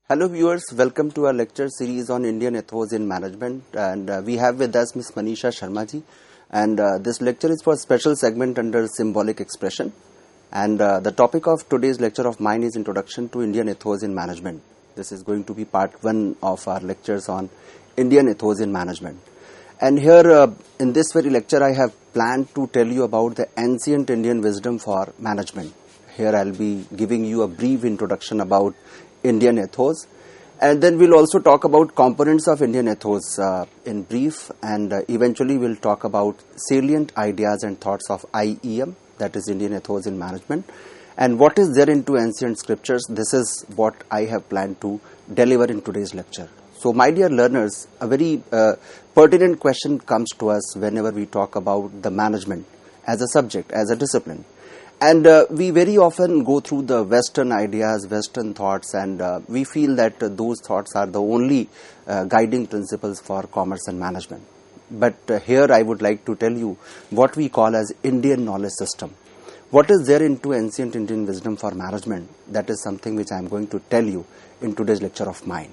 Hello viewers, welcome to our lecture series on Indian Ethos in Management, and we have with us Ms. Manisha Sharma ji, and this lecture is for a special segment under symbolic expression, and the topic of today's lecture of mine is Introduction to Indian Ethos in Management. This is going to be part 1 of our lectures on Indian Ethos in Management. And here in this very lecture I have planned to tell you about the ancient Indian wisdom for management. Here I'll be giving you a brief introduction about Indian Ethos, and then we'll also talk about components of Indian Ethos in brief, and eventually we'll talk about salient ideas and thoughts of IEM, that is Indian Ethos in Management, and what is there into ancient scriptures. This is what I have planned to deliver in today's lecture. So my dear learners, a very pertinent question comes to us whenever we talk about the management as a subject, as a discipline. And we very often go through the Western ideas, Western thoughts, and we feel that those thoughts are the only guiding principles for commerce and management. But here I would like to tell you what we call as Indian knowledge system. What is there into ancient Indian wisdom for management? That is something which I am going to tell you in today's lecture of mine.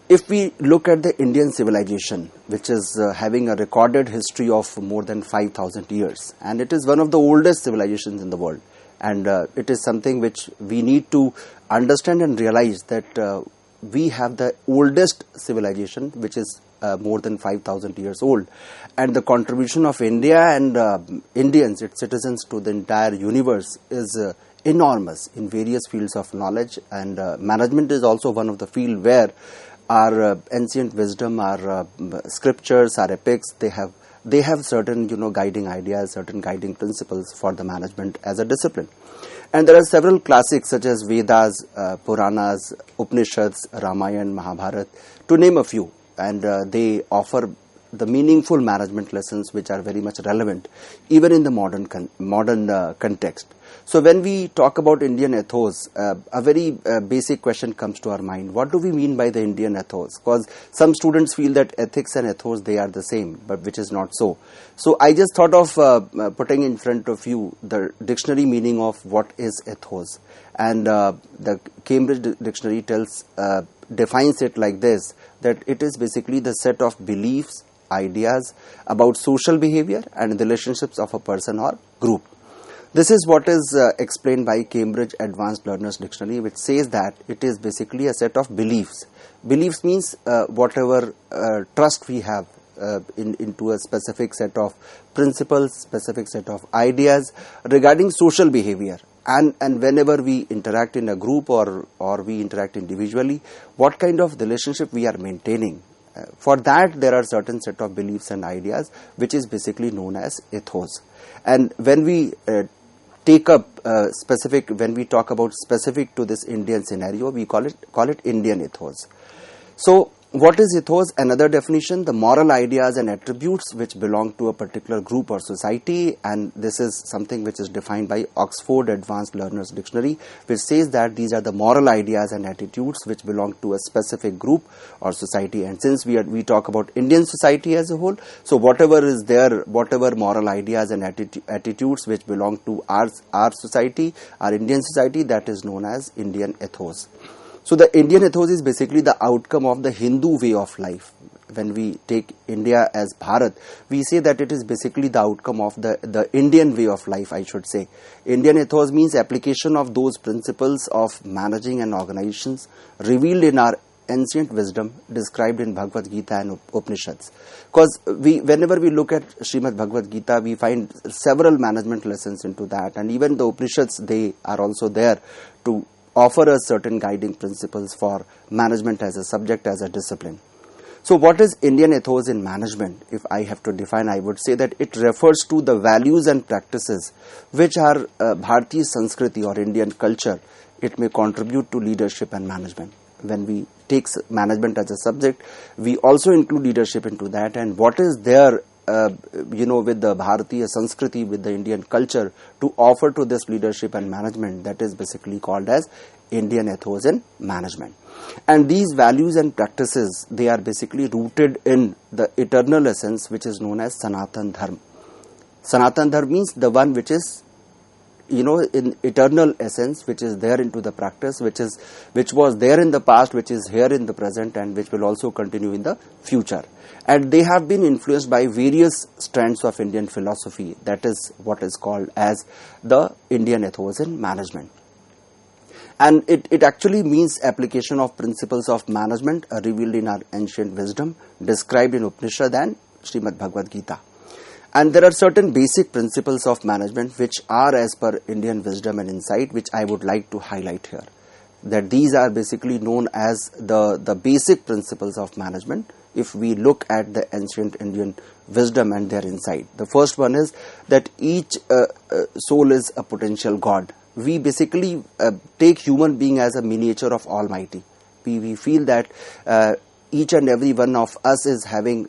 If we look at the Indian civilization, which is having a recorded history of more than 5,000 years, and it is one of the oldest civilizations in the world, and it is something which we need to understand and realize that we have the oldest civilization, which is more than 5,000 years old, and the contribution of India and Indians, its citizens, to the entire universe is enormous in various fields of knowledge, and management is also one of the field where our ancient wisdom, our scriptures, our epics, they have certain guiding ideas, certain guiding principles for the management as a discipline. And there are several classics such as Vedas, Puranas, Upanishads, Ramayana, Mahabharata, to name a few, and they offer the meaningful management lessons which are very much relevant even in the modern context. So when we talk about Indian ethos, a very basic question comes to our mind. What do we mean by the Indian ethos? Because some students feel that ethics and ethos, they are the same, but which is not so. So I just thought of putting in front of you the dictionary meaning of what is ethos. And the Cambridge dictionary defines it like this, that it is basically the set of beliefs, ideas about social behavior and the relationships of a person or group. This is what is explained by Cambridge Advanced Learners Dictionary, which says that it is basically a set of beliefs. Beliefs means whatever trust we have into a specific set of principles, specific set of ideas regarding social behavior. And whenever we interact in a group or we interact individually, what kind of relationship we are maintaining. For that, there are certain set of beliefs and ideas, which is basically known as ethos. And when we when we talk about specific to this Indian scenario, we call it Indian ethos. So what is ethos? Another definition: the moral ideas and attributes which belong to a particular group or society, and this is something which is defined by Oxford Advanced Learners Dictionary, which says that these are the moral ideas and attitudes which belong to a specific group or society. And since we talk about Indian society as a whole, so whatever is there, whatever moral ideas and attitudes which belong to our society, our Indian society, that is known as Indian ethos. So the Indian ethos is basically the outcome of the Hindu way of life. When we take India as Bharat, we say that it is basically the outcome of the Indian way of life, I should say. Indian ethos means application of those principles of managing and organizations revealed in our ancient wisdom described in Bhagavad Gita and Upanishads. Because whenever we look at Srimad Bhagavad Gita, we find several management lessons into that, and even the Upanishads, they are also there to offer us certain guiding principles for management as a subject, as a discipline. So what is Indian ethos in management? If I have to define, I would say that it refers to the values and practices which are Bharatiya Sanskriti or Indian culture. It may contribute to leadership and management. When we take management as a subject, we also include leadership into that, and what is there with the Bharatiya Sanskriti, with the Indian culture, to offer to this leadership and management, that is basically called as Indian ethos in management. And these values and practices, they are basically rooted in the eternal essence which is known as Sanatan Dharma. Sanatan Dharma means the one which is in eternal essence, which is there into the practice, which was there in the past, which is here in the present, and which will also continue in the future. And they have been influenced by various strands of Indian philosophy. That is what is called as the Indian Ethos in management. And it actually means application of principles of management revealed in our ancient wisdom, described in Upanishad and Srimad Bhagavad Gita. And there are certain basic principles of management which are as per Indian wisdom and insight, which I would like to highlight here. That these are basically known as the basic principles of management if we look at the ancient Indian wisdom and their insight. The first one is that each soul is a potential God. We basically take human being as a miniature of Almighty. We feel that each and every one of us is having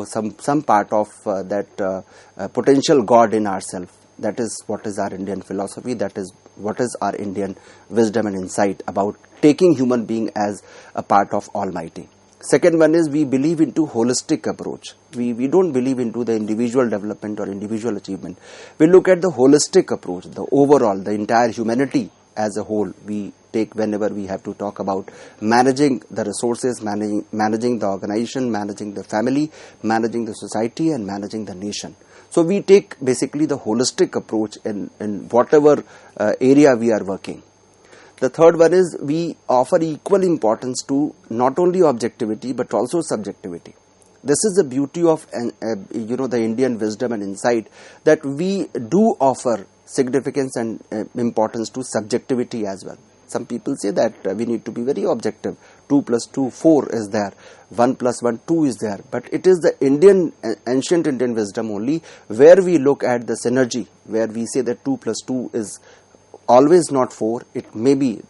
some part of that potential God in ourselves. That is what is our Indian philosophy. That is what is our Indian wisdom and insight about taking human being as a part of Almighty. Second one is we believe into holistic approach. We don't believe into the individual development or individual achievement. We look at the holistic approach, the overall, the entire humanity as a whole. We take whenever we have to talk about managing the resources, managing the organization, managing the family, managing the society, and managing the nation. So we take basically the holistic approach in whatever area we are working. The third one is we offer equal importance to not only objectivity but also subjectivity. This is the beauty of the Indian wisdom and insight, that we do offer significance and importance to subjectivity as well. Some people say that we need to be very objective. 2 plus 2, 4 is there. 1 plus 1, 2 is there. But it is the ancient Indian wisdom only where we look at the synergy, where we say that 2 plus 2 is always not 4. It may be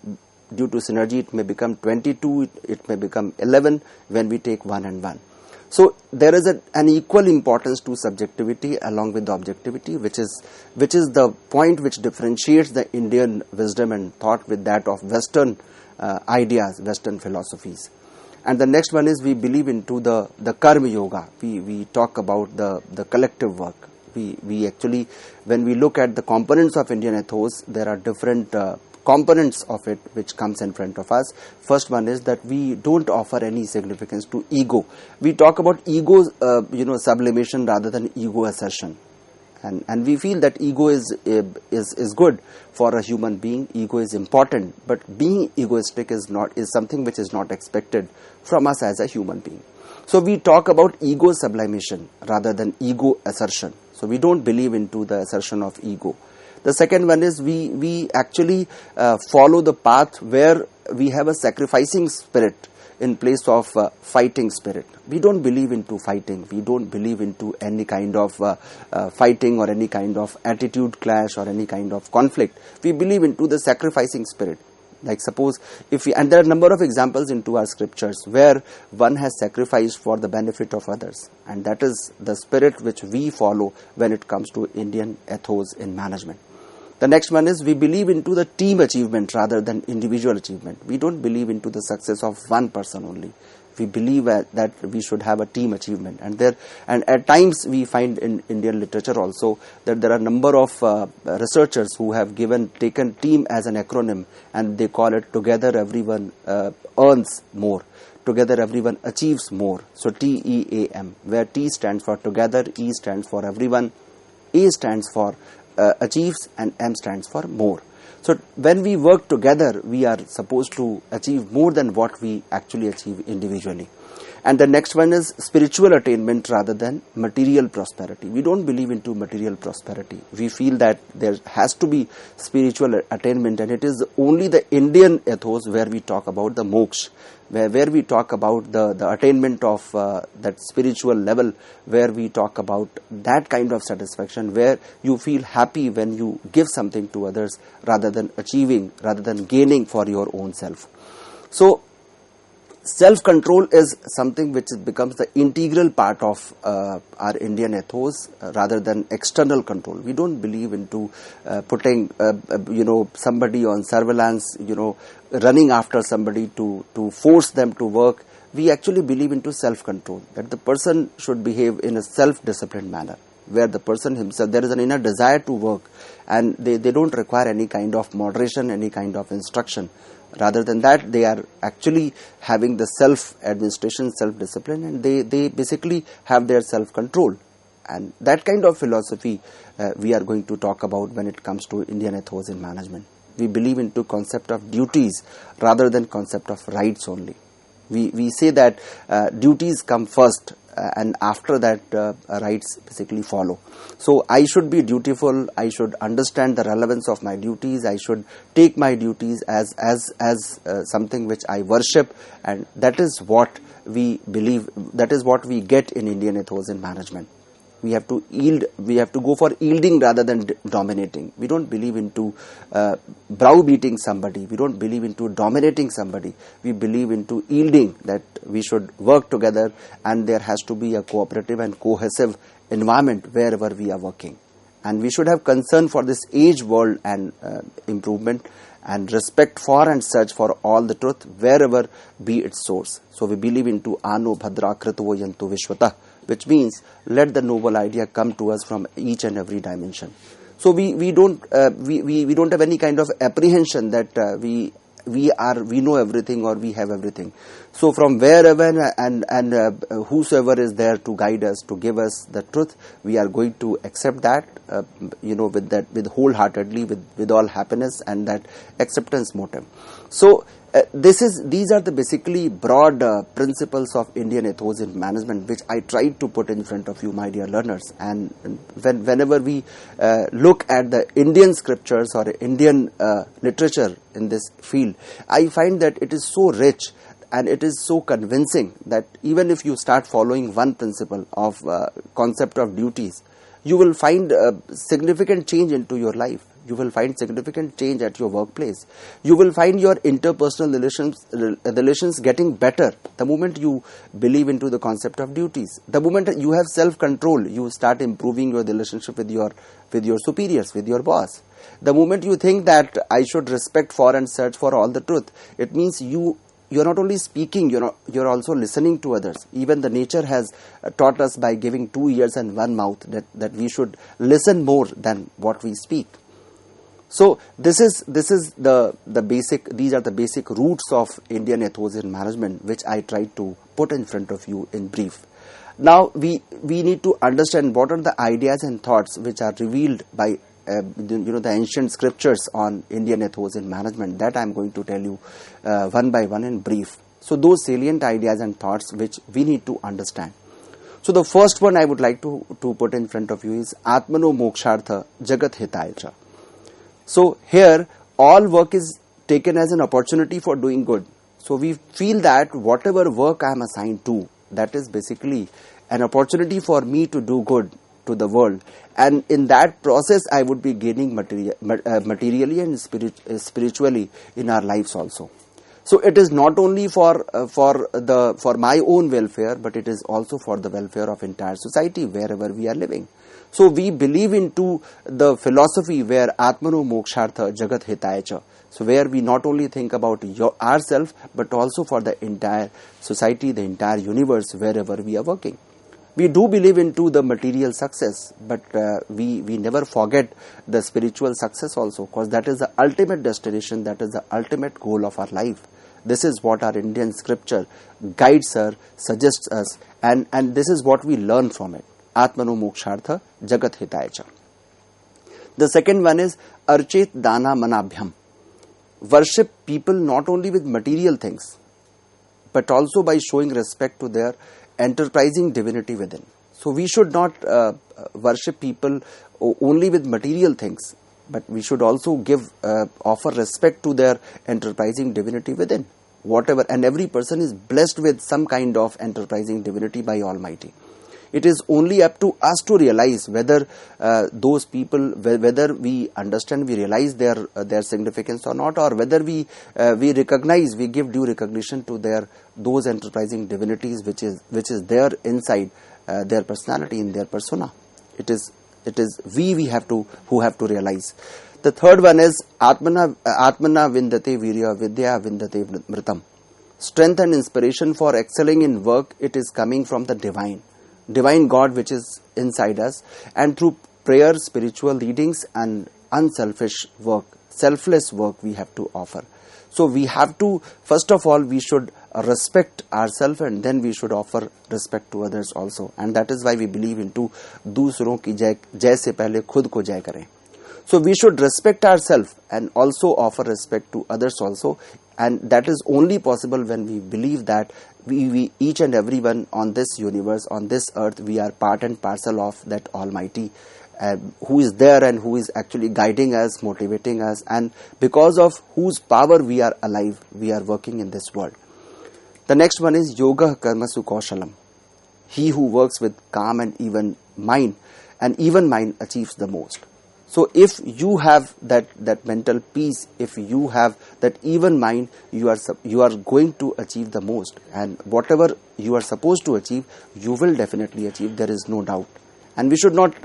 due to synergy, it may become 22, it may become 11 when we take 1 and 1. So there is an equal importance to subjectivity along with the objectivity, which is the point which differentiates the Indian wisdom and thought with that of Western ideas, Western philosophies. And the next one is we believe into the karma yoga. We talk about the collective work. We actually, when we look at the components of Indian ethos, there are different components of it which comes in front of us. First one is that we don't offer any significance to ego. We talk about ego, sublimation rather than ego assertion. And we feel that ego is good for a human being. Ego is important, but being egoistic is something which is not expected from us as a human being. So we talk about ego sublimation rather than ego assertion. So we don't believe into the assertion of ego. The second one is we actually follow the path where we have a sacrificing spirit in place of fighting spirit. We don't believe into fighting. We don't believe into any kind of fighting or any kind of attitude clash or any kind of conflict. We believe into the sacrificing spirit. Like suppose and there are a number of examples into our scriptures where one has sacrificed for the benefit of others, and that is the spirit which we follow when it comes to Indian ethos in management. The next one is we believe into the team achievement rather than individual achievement. We don't believe into the success of one person only. We believe that we should have a team achievement, and at times we find in Indian literature also that there are a number of researchers who have taken team as an acronym, and they call it together everyone earns more, together everyone achieves more. So TEAM, where T stands for together, E stands for everyone, A stands for achieves, and M stands for more. So when we work together, we are supposed to achieve more than what we actually achieve individually. And the next one is spiritual attainment rather than material prosperity. We don't believe into material prosperity. We feel that there has to be spiritual attainment, and it is only the Indian ethos where we talk about the moksha, where we talk about the attainment of that spiritual level, where we talk about that kind of satisfaction, where you feel happy when you give something to others rather than gaining for your own self. So self-control is something which becomes the integral part of our Indian ethos rather than external control. We don't believe into putting somebody on surveillance, running after somebody to force them to work. We actually believe into self-control, that the person should behave in a self-disciplined manner. where the person himself, there is an inner desire to work, and they don't require any kind of moderation, any kind of instruction. Rather than that, they are actually having the self-administration, self-discipline, and they basically have their self-control. And that kind of philosophy we are going to talk about when it comes to Indian ethos in management. We believe into concept of duties rather than concept of rights only. We say that duties come first, and after that rights basically follow. So I should be dutiful, I should understand the relevance of my duties, I should take my duties as something which I worship, and that is what we believe, that is what we get in Indian ethos in management. We have to yield, we have to go for yielding rather than dominating. We don't believe into browbeating somebody, we don't believe into dominating somebody. We believe into yielding, that we should work together, and there has to be a cooperative and cohesive environment wherever we are working. And we should have concern for this age world and improvement, and respect for and search for all the truth wherever be its source. So we believe into Ano Bhadra Krito Yantu Vishwata, which means let the noble idea come to us from each and every dimension. So we don't have any kind of apprehension that we know everything or we have everything. So from wherever and whosoever is there to guide us, to give us the truth, we are going to accept that, with wholeheartedly, with all happiness and that acceptance motive. So these are the basically broad principles of Indian ethos in management, which I tried to put in front of you, my dear learners. And whenever we look at the Indian scriptures or Indian literature in this field, I find that it is so rich and it is so convincing that even if you start following one principle of concept of duties, you will find a significant change into your life. You will find significant change at your workplace. You will find your interpersonal relations getting better the moment you believe into the concept of duties. The moment you have self-control, you start improving your relationship with your superiors, with your boss. The moment you think that I should respect for and search for all the truth, it means you're not only speaking, you're also listening to others. Even the nature has taught us by giving 2 ears and 1 mouth that we should listen more than what we speak. So this is the basic. These are the basic roots of Indian ethos in management, which I tried to put in front of you in brief. Now we need to understand what are the ideas and thoughts which are revealed by the ancient scriptures on Indian ethos in management. That I am going to tell you one by one in brief. So those salient ideas and thoughts which we need to understand. So the first one I would like to put in front of you is Atmano Mokshartha Jagat Hitaya Cha. So here all work is taken as an opportunity for doing good. So we feel that whatever work I am assigned to, that is basically an opportunity for me to do good to the world, and in that process I would be gaining materially and spiritually in our lives also. So it is not only for my own welfare, but it is also for the welfare of entire society wherever we are living. So we believe into the philosophy where Atmano Mokshartha Jagat Hitaya Cha. So where we not only think about ourselves, but also for the entire society, the entire universe wherever we are working. We do believe into the material success, but we never forget the spiritual success also, because that is the ultimate destination, that is the ultimate goal of our life. This is what our Indian scripture guides us, suggests us, and this is what we learn from it. Atmano Mokshartha Jagat Hitaya Cha. The second one is Archet Dana Manabhyam. Worship people not only with material things, but also by showing respect to their enterprising divinity within. So we should not worship people only with material things, but we should also offer respect to their enterprising divinity within. Whatever, and every person is blessed with some kind of enterprising divinity by Almighty. It is only up to us to realize whether those people, whether we understand, we realize their significance or not, or whether we recognize, we give due recognition to those enterprising divinities which is there inside their personality, in their persona. It is we have to realize. The third one is Atmana Vindate Virya Vidya Vindate Mritam. Strength and inspiration for excelling in work, it is coming from the divine. divine God which is inside us, and through prayer, spiritual readings and unselfish work, selfless work we have to offer. So we have to, first of all, we should respect ourselves, and then we should offer respect to others also. And that is why we believe into दूसरों की जय से पहले खुद को जय करें. So we should respect ourselves and also offer respect to others also. And that is only possible when we believe that we each and everyone on this universe, on this earth, we are part and parcel of that Almighty who is there and who is actually guiding us, motivating us, and because of whose power we are alive, we are working in this world. The next one is Yoga Karmasu Kaushalam. He who works with calm and even mind achieves the most. So if you have that mental peace, if you have that even mind, you are going to achieve the most, and whatever you are supposed to achieve, you will definitely achieve. There is no doubt. And we should not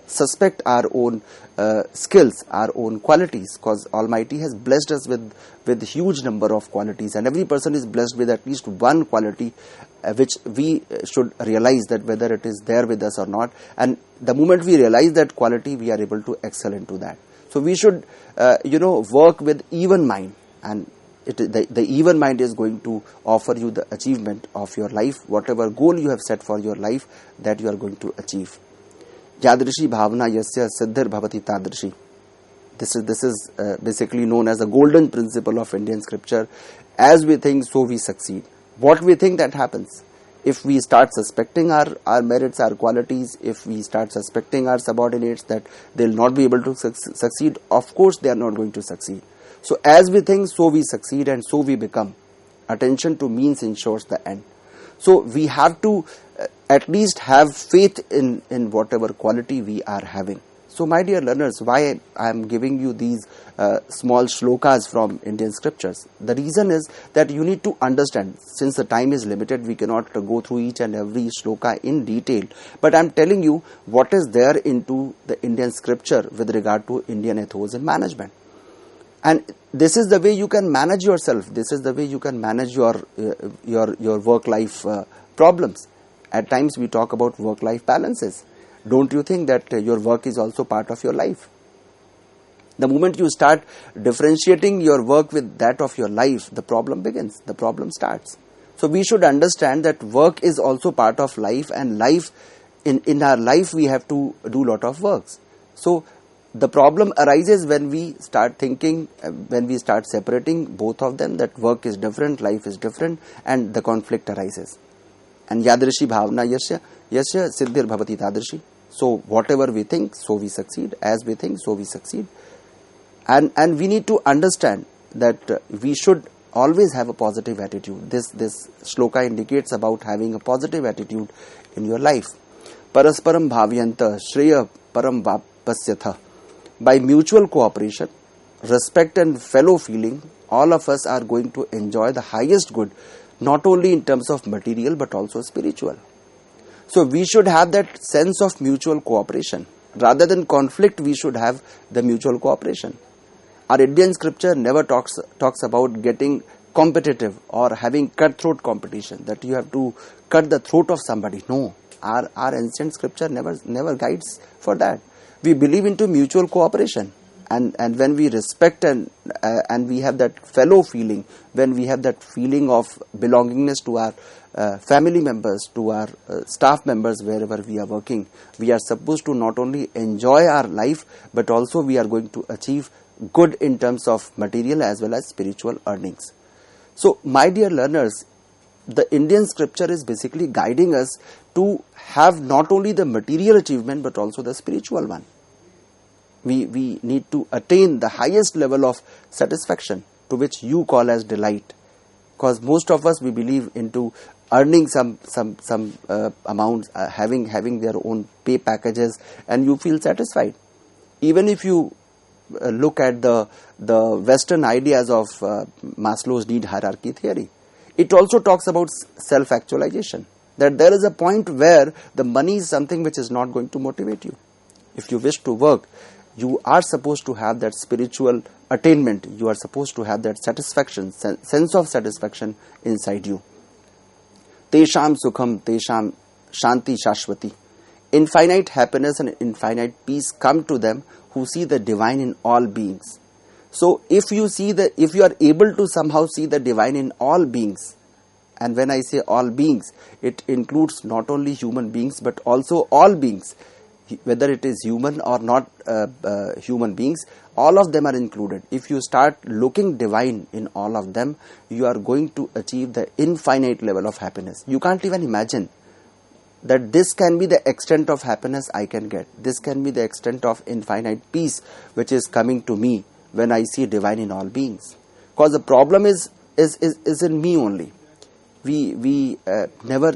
suspect our own skills, our own qualities, because Almighty has blessed us with huge number of qualities, and every person is blessed with at least one quality which we should realize that whether it is there with us or not. And the moment we realize that quality, we are able to excel into that. So we should work with even mind, and the even mind is going to offer you the achievement of your life. Whatever goal you have set for your life, that you are going to achieve. Yadrishi bhavna yasya siddhir bhavati tadrishi. This is basically known as the golden principle of Indian scripture. As we think, so we succeed. What we think, that happens. If we start suspecting our merits, our qualities, if we start suspecting our subordinates that they will not be able to succeed, of course they are not going to succeed. So as we think, so we succeed, and so we become. Attention to means ensures the end. So we have to at least have faith in whatever quality we are having. So my dear learners, why I am giving you these small shlokas from Indian scriptures? The reason is that you need to understand, since the time is limited, we cannot go through each and every shloka in detail. But I am telling you what is there into the Indian scripture with regard to Indian ethos in management. And this is the way you can manage yourself. This is the way you can manage your work-life problems. At times we talk about work-life balances. Don't you think that your work is also part of your life? The moment you start differentiating your work with that of your life, the problem begins, the problem starts. So we should understand that work is also part of life, and life, in our life we have to do a lot of works. So the problem arises when we start thinking, when we start separating both of them, that work is different, life is different, and the conflict arises. And yadrishi bhavna yasya siddhir bhavati tadrishi. So whatever we think, so we succeed. As we think, so we succeed. And we need to understand that we should always have a positive attitude. This shloka indicates about having a positive attitude in your life. Parasparam bhavyanta shreya param vapasyatha. By mutual cooperation, respect and fellow feeling, all of us are going to enjoy the highest good, not only in terms of material but also spiritual. So we should have that sense of mutual cooperation. Rather than conflict, we should have the mutual cooperation. Our Indian scripture never talks about getting competitive or having cutthroat competition, that you have to cut the throat of somebody. No, our ancient scripture never guides for that. We believe into mutual cooperation. And when we respect and we have that fellow feeling, when we have that feeling of belongingness to our family members, to our staff members, wherever we are working, we are supposed to not only enjoy our life, but also we are going to achieve good in terms of material as well as spiritual earnings. So my dear learners, the Indian scripture is basically guiding us to have not only the material achievement but also the spiritual one. We need to attain the highest level of satisfaction, to which you call as delight. Because most of us, we believe into earning some amounts, having their own pay packages, and you feel satisfied. Even if you look at the Western ideas of Maslow's need hierarchy theory, it also talks about self-actualization. That there is a point where the money is something which is not going to motivate you. If you wish to work, you are supposed to have that spiritual attainment. You are supposed to have that satisfaction, sense of satisfaction inside you. Tesham sukham tesham Shanti Shashwati. Infinite happiness and infinite peace come to them who see the divine in all beings. So if you are able to somehow see the divine in all beings, and when I say all beings, it includes not only human beings but also all beings, whether it is human or not human beings, all of them are included. If you start looking divine in all of them, you are going to achieve the infinite level of happiness. You can't even imagine that this can be the extent of happiness I can get. This can be the extent of infinite peace which is coming to me when I see divine in all beings. Because the problem is in me only. We never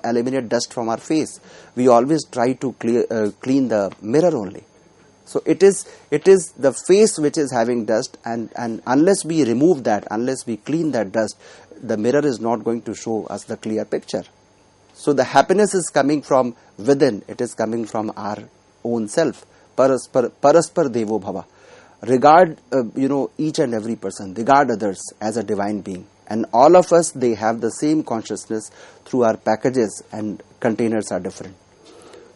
eliminate dust from our face. We always try to clean the mirror only. So it is the face which is having dust, and unless we remove that, unless we clean that dust, the mirror is not going to show us the clear picture. So the happiness is coming from within. It is coming from our own self. Paraspar Devo Bhava. Regard each and every person. Regard others as a divine being. And all of us, they have the same consciousness through our packages, and containers are different.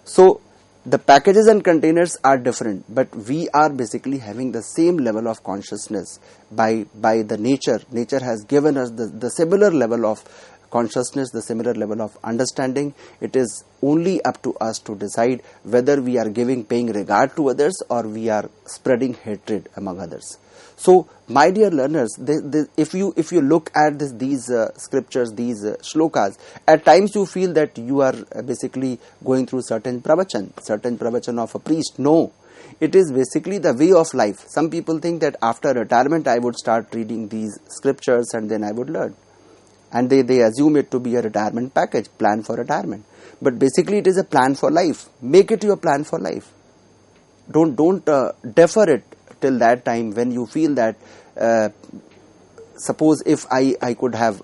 So the packages and containers are different, but we are basically having the same level of consciousness by the nature. Nature has given us the similar level of consciousness, the similar level of understanding. It is only up to us to decide whether we are paying regard to others, or we are spreading hatred among others. So, my dear learners, if you look at these scriptures, these shlokas, at times you feel that you are basically going through certain pravachan of a priest. No, it is basically the way of life. Some people think that after retirement I would start reading these scriptures and then I would learn. And they assume it to be a retirement package, plan for retirement. But basically it is a plan for life. Make it your plan for life. Don't defer it till that time when you feel that suppose if I could have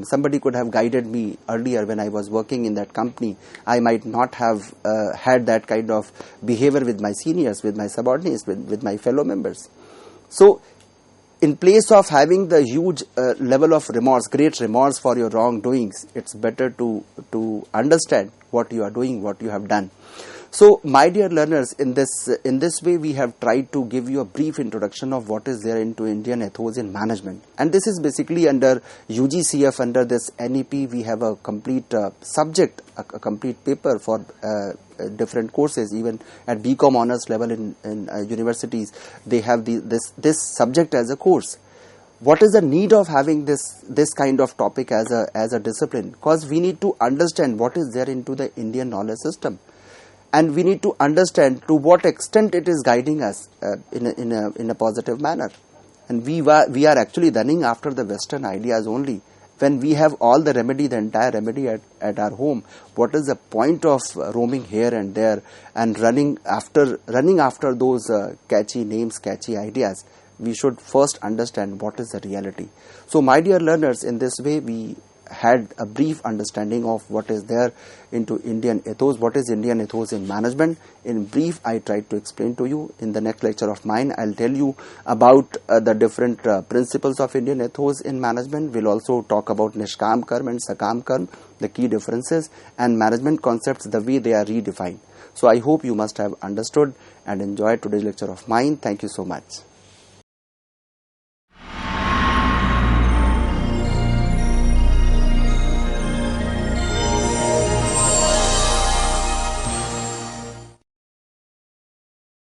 somebody could have guided me earlier when I was working in that company, I might not have had that kind of behavior with my seniors, with my subordinates, with my fellow members. So in place of having the huge level of remorse, great remorse for your wrongdoings, it's better to understand what you are doing, what you have done. So, my dear learners, in this way we have tried to give you a brief introduction of what is there into Indian Ethos in management. And this is basically under UGCF, under this NEP, we have a complete subject, a complete paper for different courses. Even at BCom honors level in universities, they have this subject as a course. What is the need of having this kind of topic as a discipline? Because we need to understand what is there into the Indian knowledge system. And we need to understand to what extent it is guiding us in a positive manner. And we are actually running after the Western ideas only. When we have all the remedy, the entire remedy at our home, what is the point of roaming here and there and running after those catchy names, catchy ideas? We should first understand what is the reality. So, my dear learners, in this way we had a brief understanding of what is there into Indian Ethos, what is Indian Ethos in management. In brief, I tried to explain to you. In the next lecture of mine, I'll tell you about the different principles of Indian Ethos in management. We'll also talk about Nishkam Karm and Sakam Karm, the key differences, and management concepts, the way they are redefined. So I hope you must have understood and enjoyed today's lecture of mine. Thank you so much.